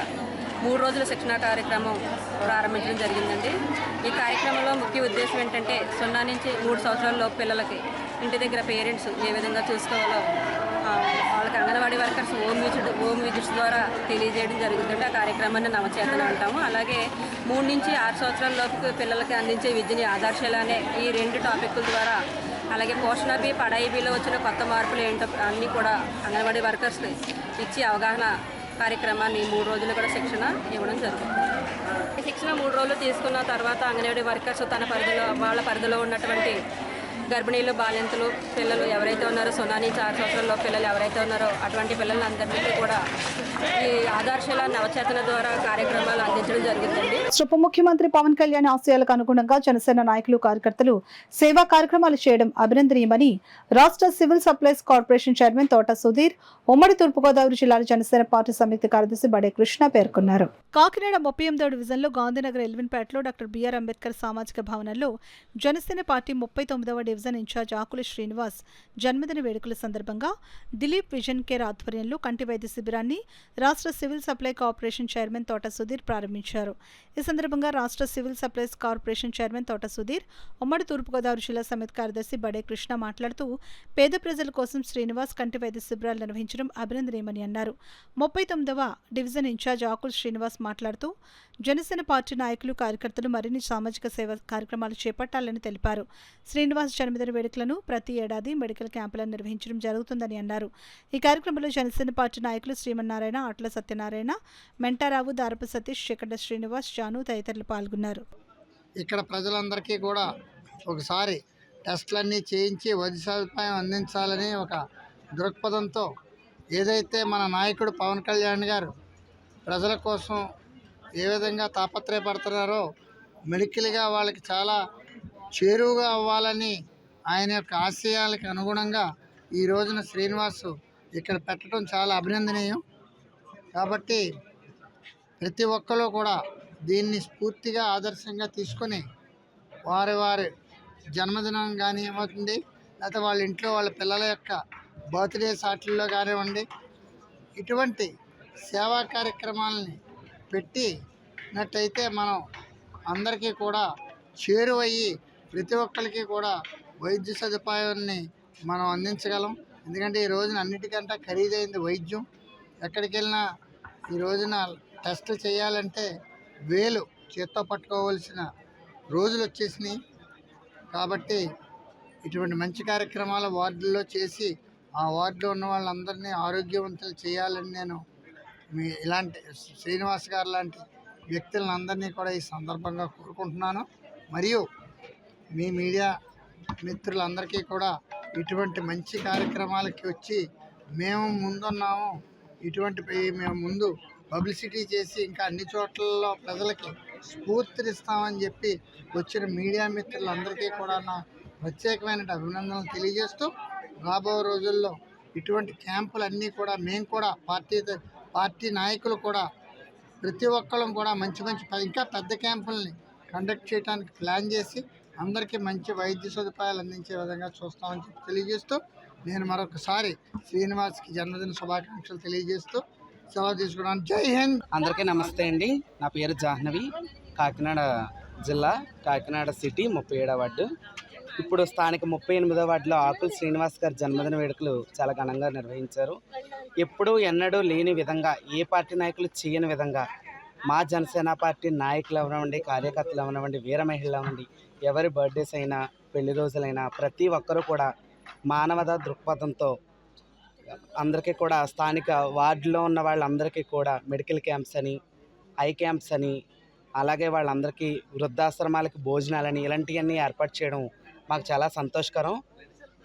3 రోజుల శిక్షణ కార్యక్రమం ప్రారంభించడం జరిగిందండి. ఈ కార్యక్రమంలో ముఖ్య ఉద్దేశం ఏంటంటే 0 నుంచి 3 సంవత్సరాల లోపు పిల్లలకి ఇంటి దగ్గర పేరెంట్స్ ఏ విధంగా చూసుకోవాలో వాళ్ళకి అంగన్వాడీ వర్కర్స్ హోమ్ విజిట్స్ ద్వారా తెలియజేయడం జరుగుతుంది. ఆ కార్యక్రమాన్ని నవచేతన అంటాము. అలాగే 3 నుంచి 6 సంవత్సరాల లోపు పిల్లలకి అందించే విద్యని ఆదర్శాలు అనే ఈ 2 టాపిక్ల ద్వారా, అలాగే పోషణ బి పడాయి బిలో వచ్చిన కొత్త మార్పులు ఏంటో అన్నీ కూడా అంగన్వాడీ వర్కర్స్ ఇచ్చి అవగాహన కార్యక్రమాన్ని 3 రోజులు కూడా శిక్షణ ఇవ్వడం జరుగుతుంది. ఈ శిక్షణ 3 రోజులు తీసుకున్న తర్వాత అంగన్వాడీ వర్కర్స్ వాళ్ళ పరిధిలో ఉన్నటువంటి గర్భిణీలు, బాలింతలు, పిల్లలు ఎవరైతే ఉన్నారో 0 నుంచి 6 సంవత్సరాల పిల్లలు ఎవరైతే ఉన్నారో అటువంటి పిల్లలందరికీ కూడా ఈ ఆదర్శాల నవచేతన ద్వారా కార్యక్రమాలు అందించడం జరిగిందండి. ఉప ముఖ్యమంత్రి పవన్ కళ్యాణ్ ఆశయాలకు అనుగుణంగా జనసేన నాయకులు, కార్యకర్తలు సేవా కార్యక్రమాలు చేయడం అభినందనీయమని రాష్ట్ర సివిల్ సప్లైస్ కార్పొరేషన్ చైర్మన్ తోట సుధీర్, ఉమ్మడి తూర్పుగోదావరి జిల్లాల జనసేన పార్టీ సంయుక్త కార్యదర్శి బడే కృష్ణ పేర్కొన్నారు. కాకినాడ 38వ డివిజన్లో గాంధీనగర్ ఎల్విన్పేటలో డాక్టర్ బిఆర్ అంబేద్కర్ సామాజిక భవనంలో జనసేన పార్టీ 39వ డివిజన్ ఇన్ఛార్జ్ ఆకుల శ్రీనివాస్ జన్మదిన వేడుకల సందర్భంగా దిలీప్ విజన్ కేర్ ఆధ్వర్యంలో కంటి వైద్య శిబిరాన్ని రాష్ట్ర సివిల్ సప్లై కార్పొరేషన్ చైర్మన్ తోట సుధీర్ ప్రారంభించారు. ఈ సందర్భంగా రాష్ట్ర సివిల్ సప్లైస్ కార్పొరేషన్ చైర్మన్ తోట సుధీర్, ఉమ్మడి తూర్పుగోదావరి జిల్లా సంయుక్త కార్యదర్శి బడే కృష్ణ మాట్లాడుతూ పేద ప్రజల కోసం శ్రీనివాస్ కంటి వైద్య శిబిరాలు నిర్వహించడం అభినందనీయమని అన్నారు. 39వ డివిజన్ ఇన్ఛార్జ్ ఆకుల శ్రీనివాస్ మాట్లాడుతూ జనసేన పార్టీ నాయకులు, కార్యకర్తలు మరిన్ని సామాజిక సేవా కార్యక్రమాలు చేపట్టాలని తెలిపారు. శ్రీనివాస్ జన్మదిన వేడుకలను ప్రతి ఏడాది మెడికల్ క్యాంపులను నిర్వహించడం జరుగుతుందని అన్నారు. ఈ కార్యక్రమంలో జనసేన పార్టీ నాయకులు శ్రీమన్నారాయణ, ఆట్ల సత్యనారాయణ, మెంటారావు, దారపు సతీష్, చికట శ్రీనివాస్, జాను తదితరులు పాల్గొన్నారు. ఇక్కడ ప్రజలందరికీ కూడా ఒకసారి టెస్టులన్నీ చేయించి వైద్య సదుపాయం అందించాలని ఒక దృక్పథంతో ఏదైతే మన నాయకుడు పవన్ కళ్యాణ్ గారు ప్రజల కోసం ఏ విధంగా తాపత్రయపడుతున్నారో, మెడికల్గా వాళ్ళకి చాలా చేరువుగా అవ్వాలని ఆయన యొక్క ఆశయాలకు అనుగుణంగా ఈ రోజున శ్రీనివాస్ ఇక్కడ పెట్టడం చాలా అభినందనీయం. కాబట్టి ప్రతి ఒక్కరు కూడా దీన్ని స్ఫూర్తిగా ఆదర్శంగా తీసుకొని వారి జన్మదినం కానివ్వండి, లేకపోతే వాళ్ళ ఇంట్లో వాళ్ళ పిల్లల యొక్క బర్త్డే సాటిల్లో కానివ్వండి, ఇటువంటి సేవా కార్యక్రమాలని పెట్టినట్టయితే మనం అందరికీ కూడా చేరువయ్యి ప్రతి ఒక్కరికి కూడా వైద్య సదుపాయాన్ని మనం అందించగలం. ఎందుకంటే ఈ రోజున అన్నిటికంటే ఖరీదైంది వైద్యం. ఎక్కడికి వెళ్ళినా ఈ రోజున టెస్టులు చేయాలంటే వేలు చేత్తో పట్టుకోవాల్సిన రోజులు వచ్చేసినాయి. కాబట్టి ఇటువంటి మంచి కార్యక్రమాలు వార్డుల్లో చేసి ఆ వార్డులో ఉన్న వాళ్ళందరినీ ఆరోగ్యవంతులు చేయాలని నేను ఇలాంటి శ్రీనివాస్ గారు లాంటి వ్యక్తులను అందరినీ కూడా ఈ సందర్భంగా కోరుకుంటున్నాను. మరియు మీ మీడియా మిత్రులందరికీ కూడా ఇటువంటి మంచి కార్యక్రమాలకి వచ్చి మేము ముందున్నాము, మేము ముందు పబ్లిసిటీ చేసి ఇంకా అన్ని చోట్లలో ప్రజలకి స్ఫూర్తినిస్తామని చెప్పి వచ్చిన మీడియా మిత్రులందరికీ కూడా నా ప్రత్యేకమైన అభినందనలు తెలియజేస్తూ, రాబో రోజుల్లో ఇటువంటి క్యాంపులన్నీ కూడా మేము కూడా పార్టీ నాయకులు కూడా ప్రతి ఒక్కళ్ళం కూడా మంచి ఇంకా పెద్ద క్యాంపుల్ని కండక్ట్ చేయడానికి ప్లాన్ చేసి అందరికీ మంచి వైద్య సదుపాయాలు అందించే విధంగా చూస్తామని చెప్పి తెలియజేస్తూ నేను మరొకసారి శ్రీనివాస్కి జన్మదిన శుభాకాంక్షలు తెలియజేస్తూ సెలవు తీసుకోవడానికి జై హింద్. అందరికీ నమస్తే అండి. నా పేరు జాహ్నవి, కాకినాడ జిల్లా, కాకినాడ సిటీ 37వ వార్డు. ఇప్పుడు స్థానిక 38వ వార్డులో ఆకుల శ్రీనివాస్ గారి జన్మదిన వేడుకలు చాలా ఘనంగా నిర్వహించారు. ఎప్పుడూ ఎన్నడూ లేని విధంగా, ఏ పార్టీ నాయకులు చేయని విధంగా మా జనసేన పార్టీ నాయకులు అవనివ్వండి, కార్యకర్తలు అవనివ్వండి, వీర మహిళలు అవనివ్వండి, ఎవరి బర్త్డేస్ అయినా పెళ్లి రోజులైనా ప్రతి ఒక్కరూ కూడా మానవతా దృక్పథంతో అందరికీ కూడా స్థానిక వార్డులో ఉన్న వాళ్ళందరికీ కూడా మెడికల్ క్యాంప్స్ అని, ఐ క్యాంప్స్ అని, అలాగే వాళ్ళందరికీ వృద్ధాశ్రమాలకి భోజనాలని ఇలాంటివన్నీ ఏర్పాటు చేయడం మాకు చాలా సంతోషకరం.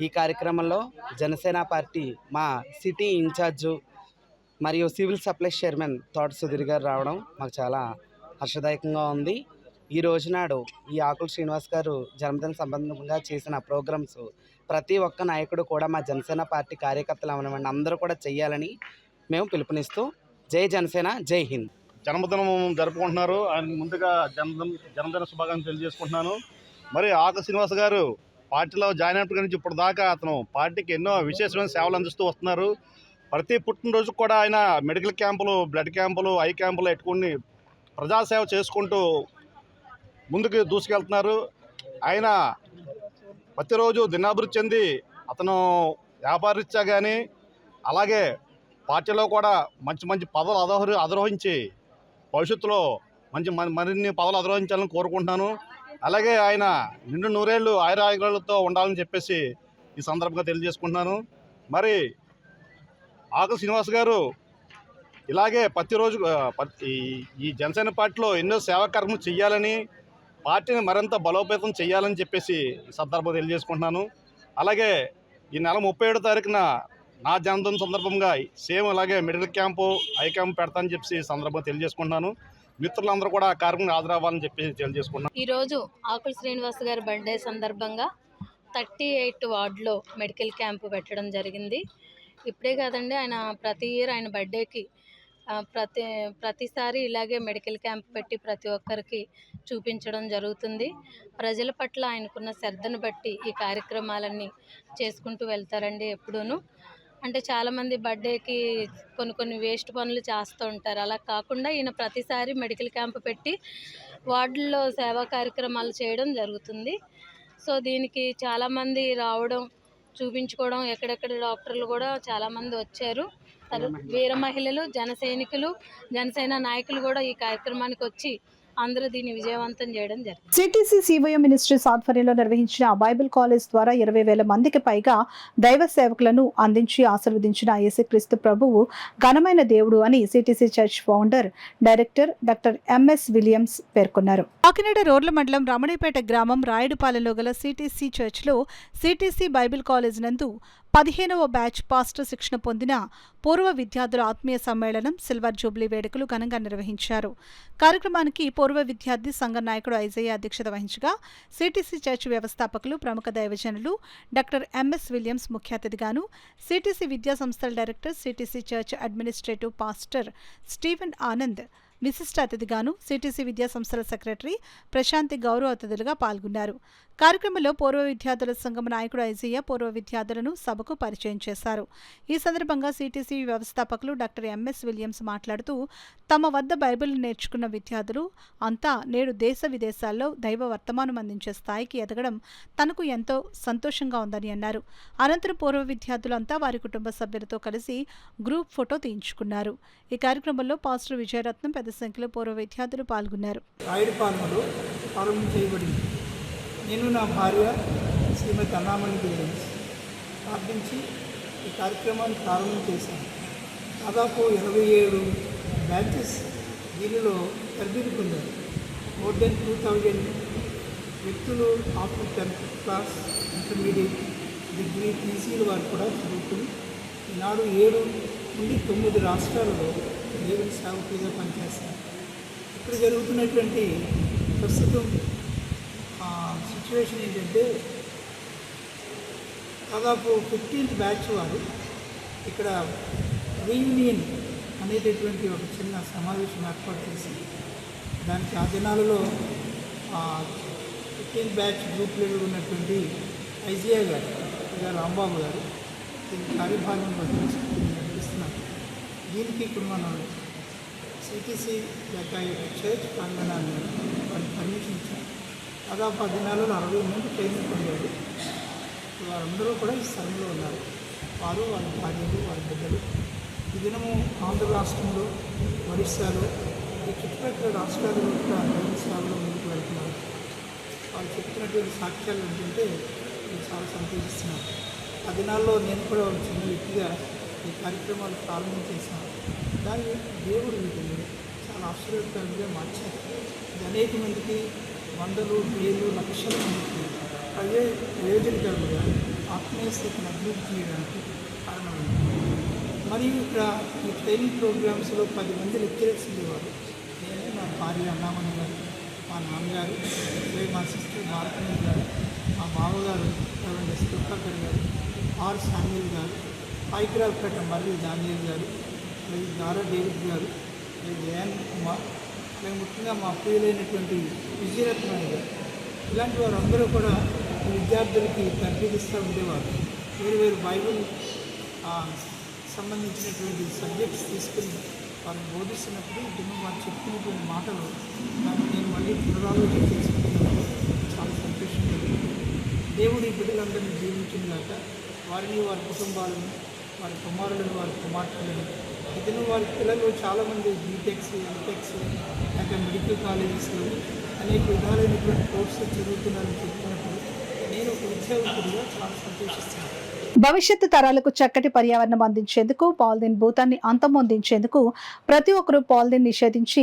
ఈ కార్యక్రమంలో జనసేన పార్టీ మా సిటీ ఇన్ఛార్జు మరియు సివిల్ సప్లైస్ చైర్మన్ తోట సుధీర్ గారు రావడం మాకు చాలా హర్షదాయకంగా ఉంది. ఈ రోజునాడు ఈ ఆకుల శ్రీనివాస్ గారు జన్మదిన సంబంధంగా చేసిన ప్రోగ్రామ్స్ ప్రతి ఒక్క నాయకుడు కూడా మా జనసేన పార్టీ కార్యకర్తలు అవనివ్వండి అందరూ కూడా చెయ్యాలని మేము పిలుపునిస్తూ జై జనసేన, జై హింద్. జన్మదినం జరుపుకుంటున్నారు. ఆయన ముందుగా జన్మదిన శుభాకాంక్షలు తెలియజేసుకుంటున్నాను. మరి ఆకుల శ్రీనివాస్ గారు పార్టీలో జాయిన్ అయినప్పటి నుంచి ఇప్పుడు దాకా అతను పార్టీకి ఎన్నో విశేషమైన సేవలు అందిస్తూ వస్తున్నారు. ప్రతి పుట్టినరోజు కూడా ఆయన మెడికల్ క్యాంపులు, బ్లడ్ క్యాంపులు, ఐ క్యాంపులు పెట్టుకుని ప్రజాసేవ చేసుకుంటూ ముందుకు దూసుకెళ్తున్నారు. ఆయన ప్రతిరోజు దినాభివృద్ధి చెంది అతను వ్యాపారరీత్యా కానీ అలాగే పార్టీలో కూడా మంచి మంచి పదవులు అధిరోహించి భవిష్యత్తులో మరిన్ని పదవులు అధిరోహించాలని కోరుకుంటున్నాను. అలాగే ఆయన నిండు నూరేళ్ళు ఆయురారోగ్యాలతో ఉండాలని చెప్పేసి ఈ సందర్భంగా తెలియజేసుకుంటున్నాను. మరి ఆకుల శ్రీనివాస్ గారు ఇలాగే ప్రతిరోజు ఈ జనసేన పార్టీలో ఎన్నో సేవా కార్యక్రమాలు చేయాలని, పార్టీని మరింత బలోపేతం చేయాలని చెప్పేసి ఈ సందర్భంగా తెలియజేసుకుంటున్నాను. అలాగే ఈ నెల 37వ తారీఖున నా జన్మదిన సందర్భంగా సేమ్ అలాగే మెడికల్ క్యాంపు, ఐ క్యాంపు పెడతానని చెప్పి ఈ సందర్భంగా తెలియజేసుకుంటున్నాను. మిత్రులందరూ కూడా ఆ కార్యక్రమం హాజరవ్వాలని చెప్పేసి తెలియజేసుకున్నాను. ఈరోజు ఆకుల శ్రీనివాస్ గారి బర్త్డే సందర్భంగా 38 వార్డులో మెడికల్ క్యాంపు పెట్టడం జరిగింది. ఇప్పుడే కాదండి, ఆయన ప్రతి ఇయర్ ఆయన బర్త్డేకి ప్రతిసారి ఇలాగే మెడికల్ క్యాంప్ పెట్టి ప్రతి ఒక్కరికి చూపించడం జరుగుతుంది. ప్రజల పట్ల ఆయనకున్న శ్రద్ధను బట్టి ఈ కార్యక్రమాలన్నీ చేసుకుంటూ వెళ్తారండి ఎప్పుడూను. అంటే చాలామంది బర్త్డేకి కొన్ని వేస్ట్ పనులు చేస్తూ ఉంటారు. అలా కాకుండా ఈయన ప్రతిసారి మెడికల్ క్యాంప్ పెట్టి వార్డుల్లో సేవా కార్యక్రమాలు చేయడం జరుగుతుంది. సో దీనికి చాలామంది రావడం, చూపించుకోవడం, ఎక్కడెక్కడ డాక్టర్లు కూడా చాలామంది వచ్చారు. వీర మహిళలు, జన సైనికులు, జనసేన నాయకులు కూడా ఈ కార్యక్రమానికి వచ్చి అందరూ దీన్ని విజయవంతం చేయడం జరిగింది. సిటీసీ సివైఎం మినిస్ట్రీస్ ఆధ్వర్యంలో నిర్వహించిన బైబిల్ కాలేజ్ ద్వారా 20,000 మందికి పైగా దైవ సేవకులను అందించి ఆశీర్వదించిన యేసుక్రీస్తు ప్రభువు ఘనమైన దేవుడు అని CTC church founder, director doctor MS Williams పేర్కొన్నారు. కాకినాడ రోడ్ల మండలం రమణీపేట గ్రామం రాయుడుపాలెంలో గల సిటీసీ చర్చ్లో సిటీసీ బైబిల్ కాలేజ్ నందు 15వ బ్యాచ్ పాస్టర్ శిక్షణ పొందిన పూర్వ విద్యార్థుల ఆత్మీయ సమ్మేళనం సిల్వర్ జూబ్లీ వేడుకలు ఘనంగా నిర్వహించారు. కార్యక్రమానికి పూర్వ విద్యార్థి సంఘ నాయకుడు ఐజయ్య అధ్యక్షత వహించగా సిటీసీ చర్చ్ వ్యవస్థాపకులు, ప్రముఖ దైవజనులు డాక్టర్ ఎంఎస్ విలియమ్స్ ముఖ్య అతిథిగాను, సిటీసీ విద్యా సంస్థల director, CTC church administrative pastor Steven Anand విశిష్ట అతిథిగాను, సిటీసీ విద్యా సంస్థల సెక్రటరీ ప్రశాంతి గౌరవ అతిథులుగా పాల్గొన్నారు. కార్యక్రమంలో పూర్వ విద్యార్థుల సంఘం నాయకుడు ఐజయ్య పూర్వ విద్యార్థులను సభకు పరిచయం చేశారు. ఈ సందర్భంగా సిటీసీ వ్యవస్థాపకులు డాక్టర్ ఎంఎస్ విలియమ్స్ మాట్లాడుతూ, తమ వద్ద బైబిల్ నేర్చుకున్న విద్యార్థులు అంతా నేడు దేశ విదేశాల్లో దైవ వర్తమానం అందించే స్థాయికి ఎదగడం తనకు ఎంతో సంతోషంగా ఉందని అన్నారు. అనంతరం పూర్వ విద్యార్థులంతా వారి కుటుంబ సభ్యులతో కలిసి గ్రూప్ ఫోటో తీయించుకున్నారు. ఈ కార్యక్రమంలో పాస్టర్ విజయరత్నం, పెద్ద సంఖ్యలో పూర్వ విద్యార్థులు పాల్గొన్నారు. రాయుడుపాలెంలో ప్రారంభం చేయబడింది. నేను నా భార్య శ్రీమతి అన్నామణి విలియమ్స్ ప్రార్థించి ఈ కార్యక్రమాన్ని ప్రారంభం చేశాను. దాదాపు 27 బ్యాచెస్ దీనిలో తరబేతి పొందారు. మోర్ దెన్ 2000 వ్యక్తులు after 10th class, intermediate, degree, పీసీల వారు కూడా చదువుకుని ఈనాడు 7 నుండి 9 రాష్ట్రాలలో దేవుని సేవకులుగా పనిచేస్తారు. ఇక్కడ జరుగుతున్నటువంటి ప్రస్తుతం సిచ్యువేషన్ ఏంటంటే దాదాపు 15th బ్యాచ్ వారు ఇక్కడ రీయూనియన్ అనేటటువంటి ఒక చిన్న సమావేశం ఏర్పాటు చేసి దానికి ఆ దినాలలో 15 బ్యాచ్ గ్రూప్ లీడర్ ఉన్నటువంటి ఐజిఐ గారు రాంబాబు గారు దీనికి కార్యభారం వహించి నడిపిస్తున్నారు. దీనికి ఇప్పుడు మనం సిటీసీ లేక చర్చ్ ప్రాంగణాన్ని వాళ్ళకి పర్మిషన్ ఇచ్చాం. దాదాపు 10 దినాలలో 60 మంది ట్రైనింగ్ పొందారు. వారందరూ కూడా ఈ స్థలంలో ఉన్నారు. వారు వాళ్ళ భార్యలు వాళ్ళ బిడ్డలు ఈ దినము ఆంధ్ర రాష్ట్రంలో, ఒడిస్సాలో, ఈ చుట్టుపక్కల రాష్ట్రాల్లో కూడా దైవ సేవలో ముందుకు వెళ్తున్నారు. వాళ్ళు చెప్తున్నటువంటి సాక్ష్యాలు ఏంటంటే నేను చాలా సంతోషిస్తున్నాను. ఆ దినాల్లో నేను కూడా ఒక చిన్న వ్యక్తిగా ఈ కార్యక్రమాలు ప్రారంభం చేశాను. దాన్ని దేవుడు వీటిని చాలా ఆశ్చర్యకరంగా మార్చారు. ఇది అనేక మందికి వందలు, వేలు, లక్షల మందికి అదే ప్రయోజనకరంగా ఆత్మీయతను అభివృద్ధి చేయడానికి కారణమైంది. మరియు ఇక్కడ ఈ ట్రైనింగ్ ప్రోగ్రామ్స్లో 10 మంది లెక్చరర్స్ ఉండేవారు. నేను, నా భార్య అన్నామణి గారు, మా నాన్నగారు, మా సిస్టర్ భారతమ్మ గారు, మా బావగారు ఎస్ దుర్గాకర్ గారు, ఆర్ శామ్యుల్ గారు, పైకిరావుపేట మర్రి దానియల్ గారు, అలాగే దారా డేవిడ్ గారు, జయన్ కుమార్, అలాగే ముఖ్యంగా మా ప్రియులైనటువంటి విజయరత్నాన్ని గారు, ఇలాంటి వారందరూ కూడా విద్యార్థులకి తర్బీదిస్తూ ఉండేవారు. వేరు బైబిల్ సంబంధించినటువంటి సబ్జెక్ట్స్ తీసుకుని వారిని బోధిస్తున్నప్పుడు ఇప్పుడు వారు చెప్పినటువంటి మాటలు నేను మళ్ళీ పునరాలోచన చేసుకుంటున్నాను. చాలా సంతోషంగా ఉంది. దేవుడు ఈ బిడ్డలందరినీ జీవించినగాక వారిని, వారి కుటుంబాలను, వారి కుమారులను, వారి కుమార్తెలను, ఇతను వారి పిల్లలు చాలామంది బీటెక్స్, ఎంటెక్స్, లేక మెడికల్ కాలేజెస్లో అనేక విధాలైనటువంటి కోర్సులు చదువుతున్నారని చెప్తున్నప్పుడు నేను ఒక విద్యావంతుడిగా చాలా సంతోషిస్తున్నాను. భవిష్యత్తు తరాలకు చక్కటి పర్యావరణం అందించేందుకు పాలిథిన్ భూతాన్ని అంతమొందించేందుకు ప్రతి ఒక్కరూ పాలిథిన్ నిషేధించి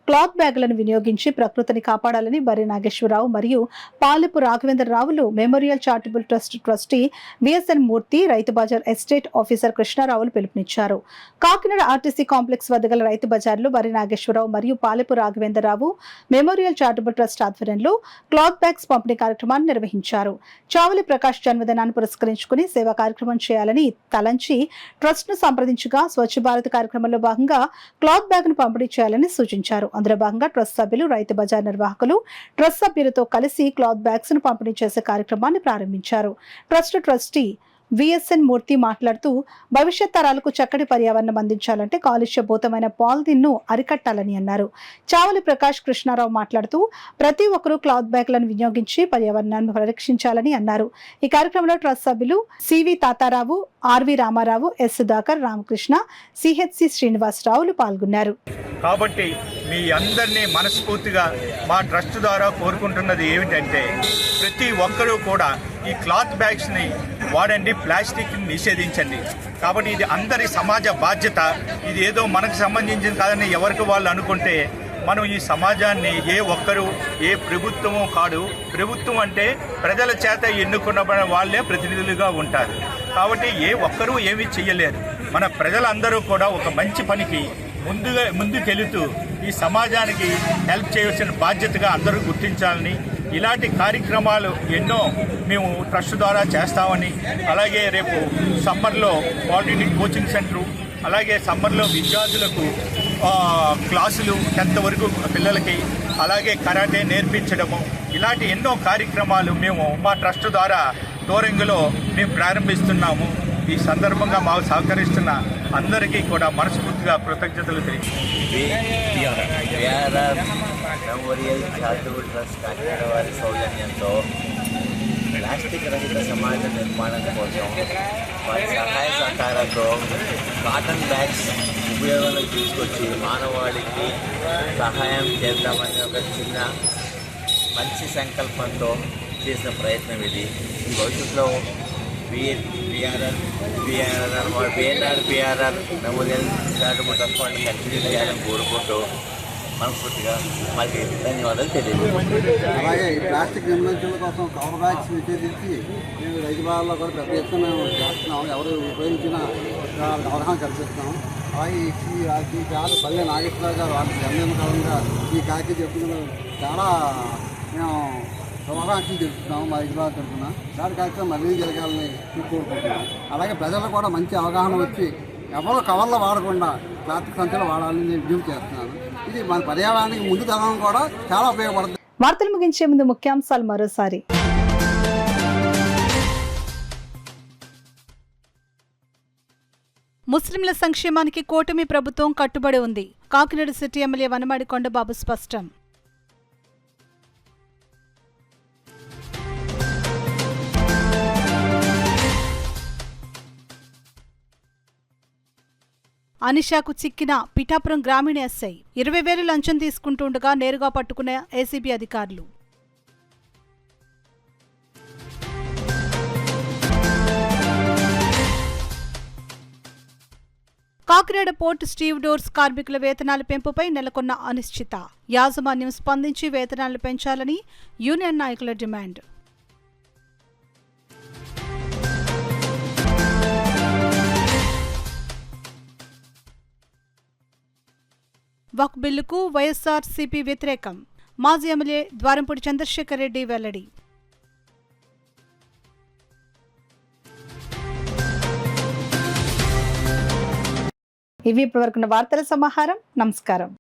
క్లాత్ బ్యాగులను వినియోగించి ప్రకృతిని కాపాడాలని బరి నాగేశ్వరరావు మరియు పాలెపు రాఘవేంద్రరావులు memorial charitable trust trustee VSN Murthy, రైతు బజార్ ఎస్టేట్ ఆఫీసర్ కృష్ణారావులు పిలుపునిచ్చారు. కాకినాడ ఆర్టీసీ కాంప్లెక్స్ వద్ద గల రైతు బజార్లో బరి నాగేశ్వరరావు మరియు Palepu Raghavendra Rao memorial charitable trust ఆధ్వర్యంలో క్లాత్ బ్యాగ్స్ పంపిణీ కార్యక్రమాన్ని నిర్వహించారు. చావలి ప్రకాష్ జన్మదినాన్ని పురస్కరించుకుని సేవా కార్యక్రమం చేయాలని తలంచి ట్రస్ట్ ను సంప్రదించగా స్వచ్ఛ భారత్ కార్యక్రమంలో భాగంగా క్లాత్ బ్యాగ్ ను పంపిణీ చేయాలని సూచించారు. అందులో భాగంగా ట్రస్ట్ సభ్యులు, రైతు బజార్ నిర్వాహకులు ట్రస్ట్ సభ్యులతో కలిసి క్లాత్ బ్యాగ్స్ ను పంపిణీ చేసే కార్యక్రమాన్ని ప్రారంభించారు. ట్రస్ట్ ట్రస్టీ విఎస్ఎన్ మూర్తి మాట్లాడుతూ భవిష్యత్ తరాలకు చక్కటి పర్యావరణం అందించాలంటే కాలుష్యభూతమైన పాలిథిన్ ను అరికట్టాలని అన్నారు. చావలి ప్రకాష్ కృష్ణారావు మాట్లాడుతూ ప్రతి ఒక్కరూ క్లాత్ బ్యాగ్లను వినియోగించి పర్యావరణాన్ని పరిరక్షించాలని అన్నారు. ఈ కార్యక్రమంలో ట్రస్ట్ సభ్యులు CV Tatarao, RV Ramarao, S Sudhakar, Ramakrishna, CHC శ్రీనివాసరావులు పాల్గొన్నారు. కాబట్టి మీ అందరినీ మనస్ఫూర్తిగా మా ట్రస్ట్ ద్వారా కోరుకుంటున్నది ఏమిటంటే ప్రతి ఒక్కరూ కూడా ఈ క్లాత్ బ్యాగ్స్ని వాడండి, ప్లాస్టిక్ని నిషేధించండి. కాబట్టి ఇది అందరి సమాజ బాధ్యత. ఇది ఏదో మనకు సంబంధించింది కాదని ఎవరికి వాళ్ళు అనుకుంటే మనం ఈ సమాజాన్ని ఏ ఒక్కరు, ఏ ప్రభుత్వము కాదు. ప్రభుత్వం అంటే ప్రజల చేత ఎన్నుకున్న వాళ్ళే ప్రతినిధులుగా ఉంటారు. కాబట్టి ఏ ఒక్కరూ ఏమీ చెయ్యలేరు. మన ప్రజలందరూ కూడా ఒక మంచి పనికి ముందుకెళుతూ ఈ సమాజానికి హెల్ప్ చేయవలసిన బాధ్యతగా అందరూ గుర్తించాలని, ఇలాంటి కార్యక్రమాలు ఎన్నో మేము ట్రస్ట్ ద్వారా చేస్తామని, అలాగే రేపు సమ్మర్లో పాలిటెక్నిక్ కోచింగ్ సెంటరు, అలాగే సమ్మర్లో విద్యార్థులకు క్లాసులు 10th వరకు పిల్లలకి, అలాగే కరాటే నేర్పించడము, ఇలాంటి ఎన్నో కార్యక్రమాలు మేము మా ట్రస్ట్ ద్వారా దూరంలో మేము ప్రారంభిస్తున్నాము. ఈ సందర్భంగా మాకు సహకరిస్తున్న అందరికీ కూడా మనస్ఫూర్తిగా కృతజ్ఞతలు మెమోరియల్ చారిటబుల్ ట్రస్ట్ కాకినాడ వారి సౌజన్యంతో ప్లాస్టిక్ రహిత సమాజ నిర్మాణం కోసం వారి సహాయ సహకారంతో కాటన్ బ్యాగ్స్ ఉపయోగంలో తీసుకొచ్చి మానవాళికి సహాయం చేద్దామని ఒక చిన్న మంచి సంకల్పంతో చేసిన ప్రయత్నం ఇది. భవిష్యత్తులో పిఆర్ఆర్ మెమోరియల్ చారిటబుల్ ట్రస్ట్ వాటిని కంటిన్యూ చేయాలని కోరుకుంటూ మనస్ఫూర్తిగా మాకు ధన్యవాదాలు తెలియజేస్తాను. అలాగే ఈ ప్లాస్టిక్ నిర్మూలన కోసం కవర్ బ్యాగ్స్ నిషేధించి మేము రైతు బాధల్లో కూడా పెద్ద ఎత్తున మేము చేస్తున్నాము. ఎవరు ఉపయోగించినా అవగాహన కల్పిస్తున్నాము. అలాగే ఈ చాలా పల్లె నాగేశ్వరరావు గారు వాళ్ళ జన్మదిన కాలంగా ఈ కాకి చెప్తున్న చాలా మేము శుభాకాంక్షలు తెలుపుతున్నాము. మా రైతు బాధ తరఫున దాని కార్యక్రమం మళ్ళీ జరగాలని కోరుకుంటున్నాం. అలాగే ప్రజలకు కూడా మంచి అవగాహన వచ్చి ఎవరో కవర్లో వాడకుండా ప్లాస్టిక్ సంచులు వాడాలని నేను విజ్ఞప్తి చేస్తున్నాను. ఇది మన పర్యావరణానికి ముందు తరం కూడా చాలా ఉపయోగపడుతుంది. వార్తలు ముగించే ముందు ముఖ్యాంశాలు మరోసారి. ముస్లింల సంక్షేమానికి కూటమి ప్రభుత్వం కట్టుబడి ఉంది. కాకినాడ సిటీ ఎమ్మెల్యే వనమాడి కొండబాబు స్పష్టం. అనిషాకు చిక్కిన పిఠాపురం గ్రామీణ ఎస్ఐ 20,000 లంచం తీసుకుంటుండగా నేరుగా పట్టుకున్న ఏసీబీ అధికారులు. కాకినాడ పోర్ట్ స్టీవ్ డోర్స్ కార్మికుల వేతనాల పెంపుపై నెలకొన్న అనిశ్చిత. యాజమాన్యం స్పందించి వేతనాలు పెంచాలని యూనియన్ నాయకుల డిమాండ్. వక్ఫ్ బిల్లుకు వైఎస్ఆర్సీపీ వ్యతిరేకం. మాజీ ఎమ్మెల్యే ద్వారంపూడి చంద్రశేఖర్ రెడ్డి వెల్లడి. ఇవి ఇప్పటివరకున్న వార్తల సమాహారం. నమస్కారం.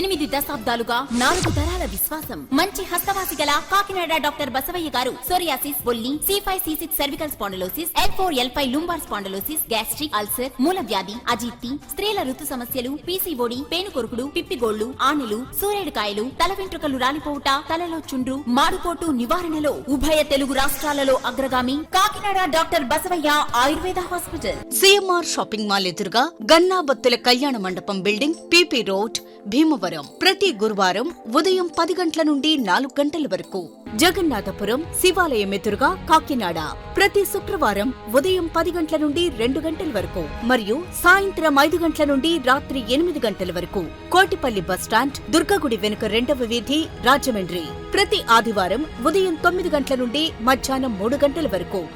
8 దశాబ్దాలుగా 4 తరాల విశ్వాసం. మంచి హస్తవాసి గల కాకినాడ డాక్టర్ బసవయ్య గారు సోరియాసిస్, బొల్లి, C5C6 cervical spondylosis, L4L5 lumbar spondylosis, gastric ulcer, మూల వ్యాధి, అజీర్తి, స్త్రీల ఋతు సమస్యలు, PCOD, పేనుకొరుకుడు, పిప్పిగోళ్లు, ఆనెలు, సూరేడుకాయలు, తల వెంట్రుకలు రాలిపోవుట, తలలో చుండ్రు, మాడుపోటు నివారణలో ఉభయ తెలుగు రాష్ట్రాలలో అగ్రగామి Kakinada doctor Basavaiah Ayurveda hospital. CMR shopping mall ఎదురుగా గన్నాబత్తుల కళ్యాణ మండపం బిల్డింగ్, PP రోడ్, భీమవరం. ప్రతి గురువారం ఉదయం 10 గంటల నుండి 4 గంటల వరకు. జగన్నాథపురం శివాలయం ఎదురుగా కాకినాడ ప్రతి శుక్రవారం ఉదయం 10 గంటల నుండి 2 గంటల వరకు మరియు సాయంత్రం 5 గంటల నుండి రాత్రి 8 గంటల వరకు. కోటిపల్లి బస్టాండ్, దుర్గగుడి వెనుక 2వ వీధి, రాజమండ్రి ప్రతి ఆదివారం ఉదయం 9 గంటల నుండి మధ్యాహ్నం 3 గంటల వరకు.